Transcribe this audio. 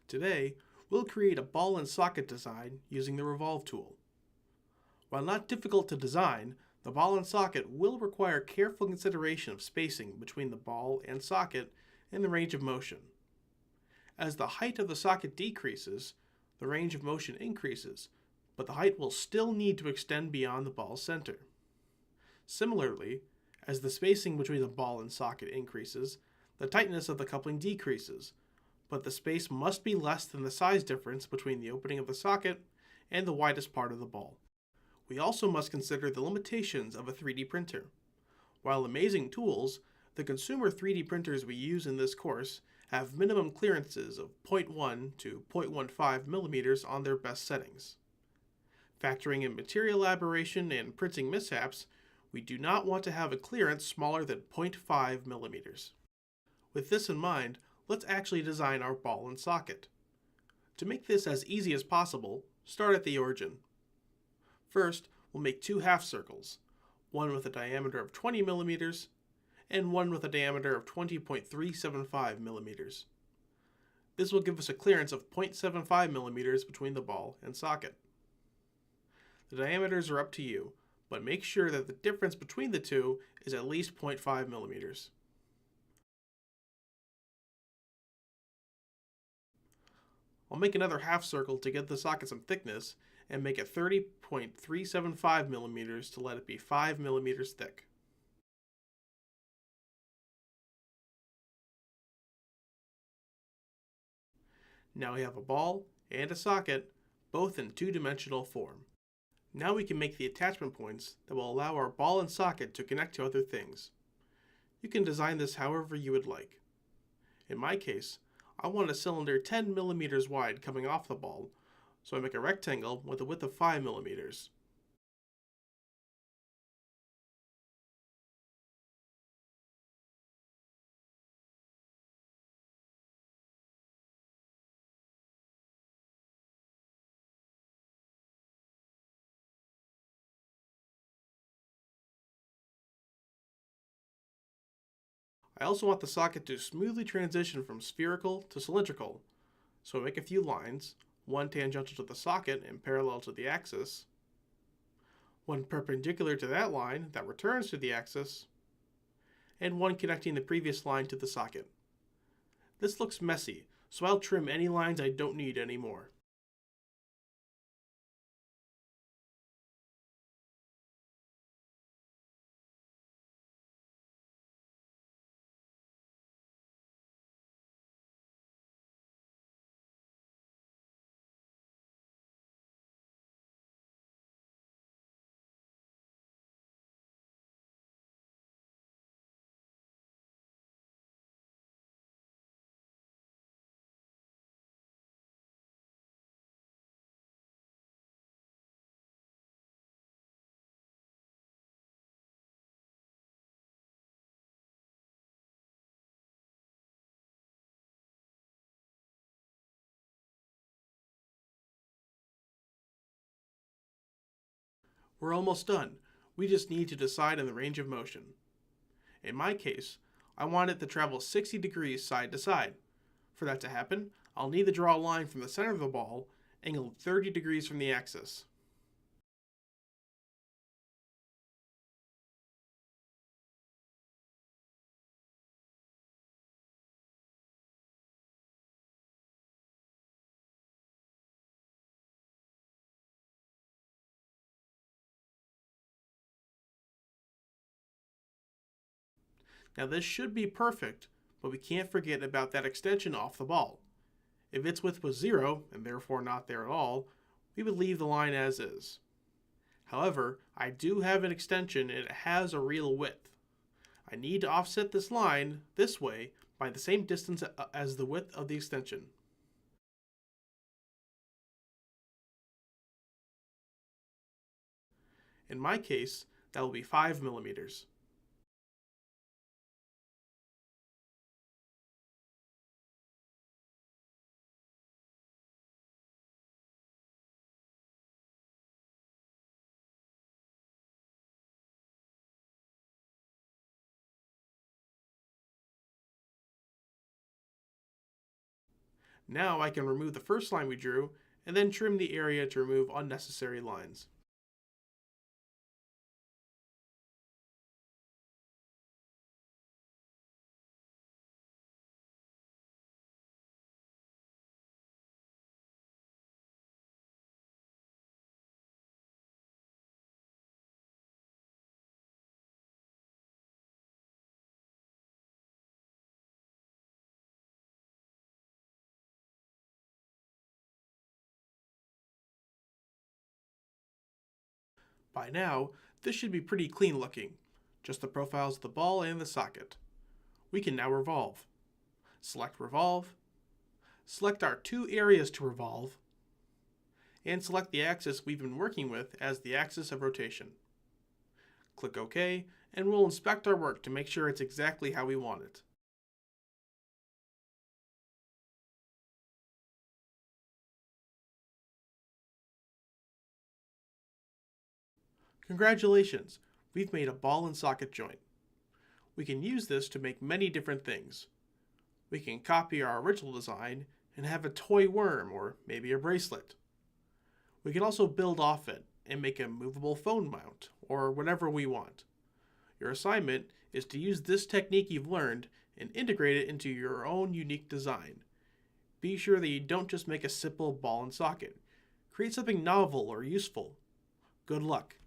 Today, we'll create a ball and socket design using the Revolve tool. While not difficult to design, the ball and socket will require careful consideration of spacing between the ball and socket and the range of motion. As the height of the socket decreases, the range of motion increases, but the height will still need to extend beyond the ball's center. Similarly, as the spacing between the ball and socket increases, the tightness of the coupling decreases, but the space must be less than the size difference between the opening of the socket and the widest part of the ball. We also must consider the limitations of a 3D printer. While amazing tools, the consumer 3D printers we use in this course have minimum clearances of 0.1 to 0.15 millimeters on their best settings. Factoring in material aberration and printing mishaps, we do not want to have a clearance smaller than 0.5 millimeters. With this in mind, let's actually design our ball and socket. To make this as easy as possible, start at the origin. First, we'll make two half circles, one with a diameter of 20 millimeters and one with a diameter of 20.375 millimeters. This will give us a clearance of 0.75 millimeters between the ball and socket. The diameters are up to you, but make sure that the difference between the two is at least 0.5 millimeters. I'll make another half circle to give the socket some thickness and make it 30.375 millimeters to let it be 5 millimeters thick. Now we have a ball and a socket, both in two-dimensional form. Now we can make the attachment points that will allow our ball and socket to connect to other things. You can design this however you would like. In my case, I want a cylinder 10 millimeters wide coming off the ball, so I make a rectangle with a width of 5 millimeters. I also want the socket to smoothly transition from spherical to cylindrical, so I make a few lines, one tangential to the socket and parallel to the axis, one perpendicular to that line that returns to the axis, and one connecting the previous line to the socket. This looks messy, so I'll trim any lines I don't need anymore. We're almost done. We just need to decide on the range of motion. In my case, I want it to travel 60 degrees side to side. For that to happen, I'll need to draw a line from the center of the ball, angled 30 degrees from the axis. Now this should be perfect, but we can't forget about that extension off the ball. If its width was 0, and therefore not there at all, we would leave the line as is. However, I do have an extension and it has a real width. I need to offset this line this way by the same distance as the width of the extension. In my case, that will be 5 millimeters. Now I can remove the first line we drew and then trim the area to remove unnecessary lines. By now, this should be pretty clean looking, just the profiles of the ball and the socket. We can now revolve. Select Revolve, select our two areas to revolve, and select the axis we've been working with as the axis of rotation. Click OK, and we'll inspect our work to make sure it's exactly how we want it. Congratulations! We've made a ball and socket joint. We can use this to make many different things. We can copy our original design and have a toy worm or maybe a bracelet. We can also build off it and make a movable phone mount or whatever we want. Your assignment is to use this technique you've learned and integrate it into your own unique design. Be sure that you don't just make a simple ball and socket. Create something novel or useful. Good luck.